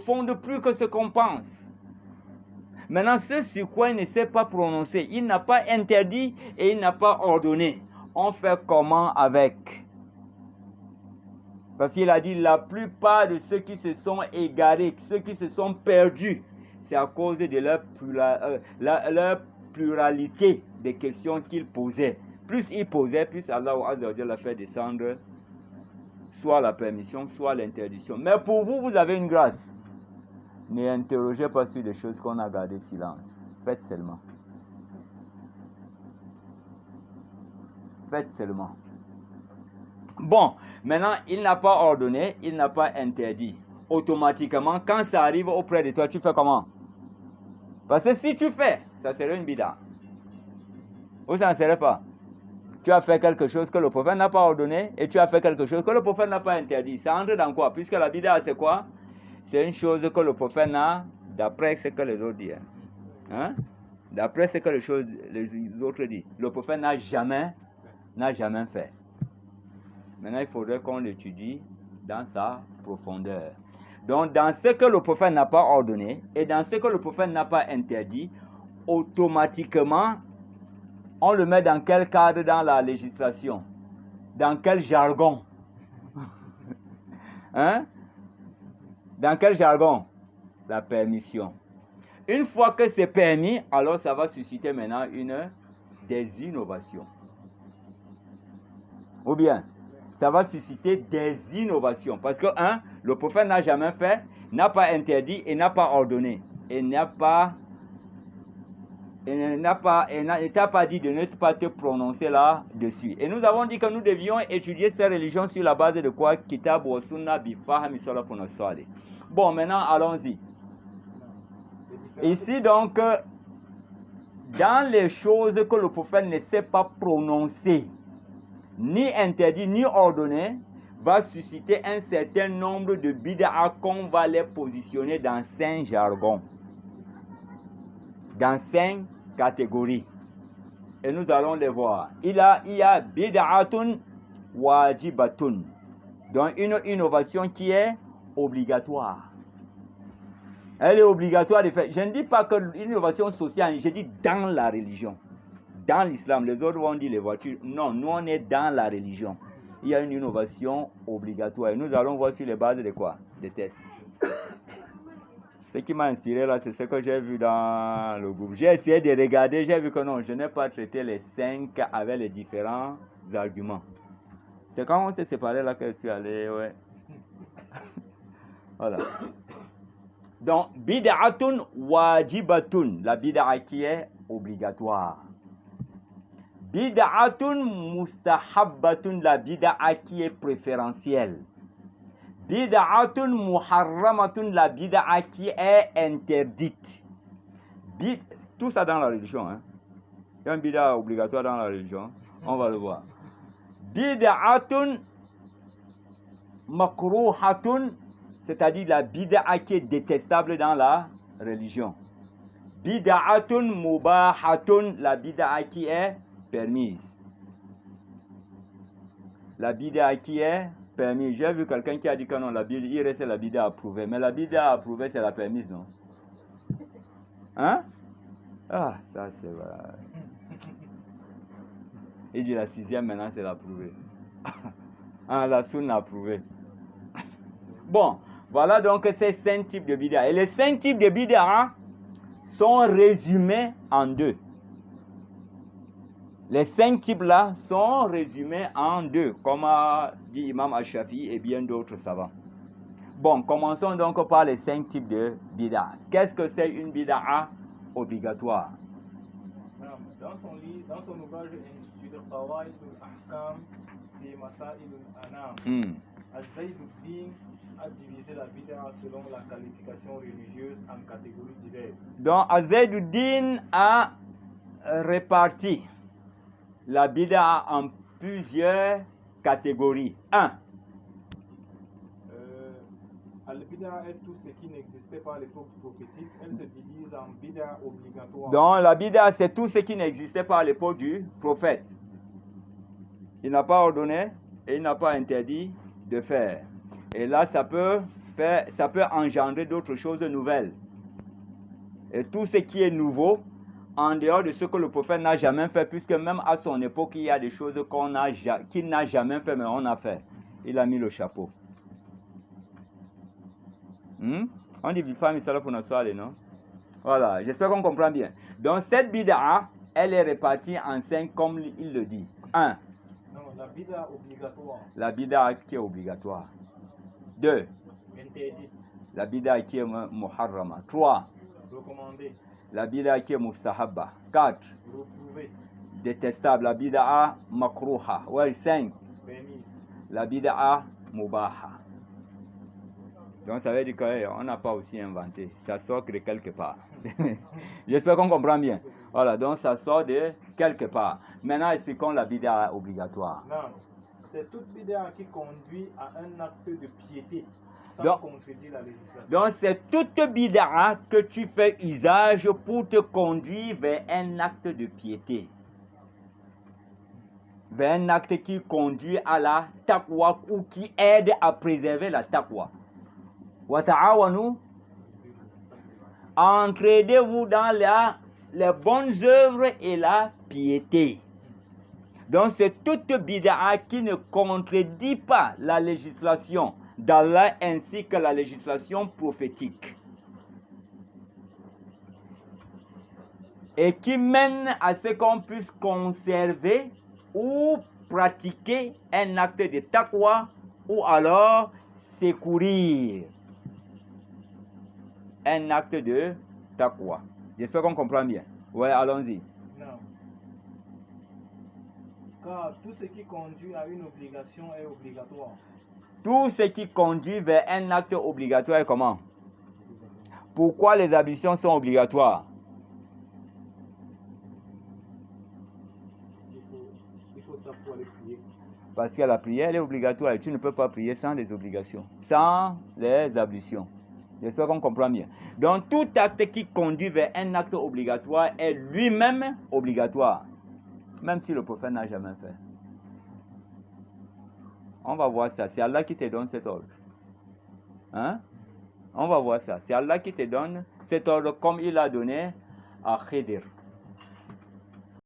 profonde plus que ce qu'on pense. Maintenant, ce sur quoi il ne s'est pas prononcé, il n'a pas interdit et il n'a pas ordonné. On fait comment avec? Parce qu'il a dit, la plupart de ceux qui se sont égarés, ceux qui se sont perdus, c'est à cause de leur pluralité des questions qu'ils posaient. Plus ils posaient, plus Allah Azza wa Jalla a fait descendre soit la permission, soit l'interdiction. Mais pour vous, vous avez une grâce. N'interrogez pas sur des choses qu'on a gardé silence. Faites seulement. Faites seulement. Bon, maintenant, il n'a pas ordonné, il n'a pas interdit. Automatiquement, quand ça arrive auprès de toi, tu fais comment? Parce que si tu fais, ça serait une bida. Ou ça ne serait pas. Tu as fait quelque chose que le prophète n'a pas ordonné et tu as fait quelque chose que le prophète n'a pas interdit. Ça entre dans quoi? Puisque la bida, c'est quoi? C'est une chose que le prophète n'a, d'après ce que les autres disent. Hein? D'après ce que les autres disent. Le prophète n'a jamais fait. Maintenant, il faudrait qu'on l'étudie dans sa profondeur. Donc, dans ce que le prophète n'a pas ordonné et dans ce que le prophète n'a pas interdit, automatiquement, on le met dans quel cadre dans la législation? Dans quel jargon? Hein? Dans quel jargon? La permission. Une fois que c'est permis, alors ça va susciter maintenant des innovations. Ou bien, ça va susciter des innovations. Parce que, le prophète n'a jamais fait, n'a pas interdit et n'a pas ordonné. Et il t'a pas dit de ne pas te prononcer là-dessus. Et nous avons dit que nous devions étudier ces religions sur la base de quoi? Kitab wa sunna bi fahmi salafun salih. Bon, maintenant, allons-y. Ici, donc, dans les choses que le prophète ne s'est pas prononcé, ni interdit, ni ordonné, va susciter un certain nombre de bid'a qu'on va les positionner dans 5 jargons. Dans 5 catégories. Et nous allons les voir. Il y a bid'atun wajibatun. Donc une innovation qui est obligatoire. Elle est obligatoire de faire. Je ne dis pas que l'innovation sociale, je dis dans la religion. Dans l'islam, les autres vont dire les voitures. Non, nous on est dans la religion. Il y a une innovation obligatoire. Et nous allons voir sur les bases de quoi? Des tests. Ce qui m'a inspiré là, c'est ce que j'ai vu dans le groupe. J'ai essayé de regarder, j'ai vu que non, je n'ai pas traité les 5 avec les différents arguments. C'est quand on s'est séparés là que je suis allé, ouais. Voilà. Donc, bid'atun wajibatun, la bid'a qui est obligatoire. Bid'atun mustahabbatun, la bid'a qui est préférentielle. Bid'atun muharramatun, la bid'a qui est interdite. Tout ça dans la religion. Hein? Il y a un bid'a obligatoire dans la religion. On va le voir. Bid'atun makruhatun, c'est-à-dire la bid'a qui est détestable dans la religion. Bid'atun mubahatun, la bid'a qui est permise. La bid'a qui est permise. J'ai vu quelqu'un qui a dit que non, la bid'a, il reste la bid'a approuvée. Mais la bid'a approuvée, c'est la permise, non? Hein? Ah, ça c'est vrai. Il dit la 6e, maintenant c'est l'approuvée. Ah, la sunna approuvée. Bon, voilà donc ces 5 types de bid'a. Et les 5 types de bid'a sont résumés en 2. Les 5 types-là sont résumés en 2, comme a dit Imam Al-Shafi et bien d'autres savants. Bon, commençons donc par les 5 types de bid'a. Qu'est-ce que c'est une bid'a obligatoire? Dans son ouvrage Institut Qawaid al-Ahkam fi Masail al-Anam, Az-Zaiduddin a divisé la bid'a selon la qualification religieuse en catégories diverses. Donc, Az-Zaiduddin a réparti la bid'a en plusieurs catégories. 1. Al-bid'a est tout ce qui n'existait pas à l'époque prophétique. Elle se divise en bid'a obligatoire. Donc la bid'a, c'est tout ce qui n'existait pas à l'époque du prophète. Il n'a pas ordonné et il n'a pas interdit de faire. Et là, ça peut ça peut engendrer d'autres choses nouvelles. Et tout ce qui est nouveau, en dehors de ce que le prophète n'a jamais fait, puisque même à son époque, il y a des choses qu'il n'a jamais fait, mais on a fait. Il a mis le chapeau. On dit bid'a pour notre soirée, non? Voilà, j'espère qu'on comprend bien. Donc cette bid'a, elle est répartie en 5 comme il le dit. 1. Non, la bid'a obligatoire. La bid'a qui est obligatoire. 2. Interdit. La bid'a qui est muharrama. 3. Recommandé. La bid'a qui est mustahabba. 4. Reprouvé. Détestable. La bid'a makruha. Ouais, 5. Permise. La bid'a mubaha. Donc ça veut dire qu'on n'a pas aussi inventé. Ça sort de quelque part. J'espère qu'on comprend bien. Voilà, donc ça sort de quelque part. Maintenant, expliquons la bid'a obligatoire. Non, c'est toute bid'a qui conduit à un acte de piété sans contredire la législation. Donc c'est toute bid'a que tu fais usage pour te conduire vers un acte de piété. Vers un acte qui conduit à la taqwa ou qui aide à préserver la taqwa. Wa ta'awanu, entraidez-vous dans les bonnes œuvres et la piété. Donc c'est toute bid'a qui ne contredit pas la législation d'Allah ainsi que la législation prophétique. Et qui mène à ce qu'on puisse conserver ou pratiquer un acte de taqwa ou alors secourir un acte de taqwa. J'espère qu'on comprend bien. Ouais, allons-y. Non. Car tout ce qui conduit à une obligation est obligatoire. Tout ce qui conduit vers un acte obligatoire est comment? Pourquoi les ablutions sont obligatoires? Il faut ça pour aller prier. Parce que la prière elle est obligatoire et tu ne peux pas prier sans les obligations, sans les ablutions. J'espère qu'on comprend bien. Donc tout acte qui conduit vers un acte obligatoire est lui-même obligatoire, même si le prophète n'a jamais fait. On va voir ça. C'est Allah qui te donne cet ordre. Hein? On va voir ça. C'est Allah qui te donne cet ordre comme il a donné à Khidir.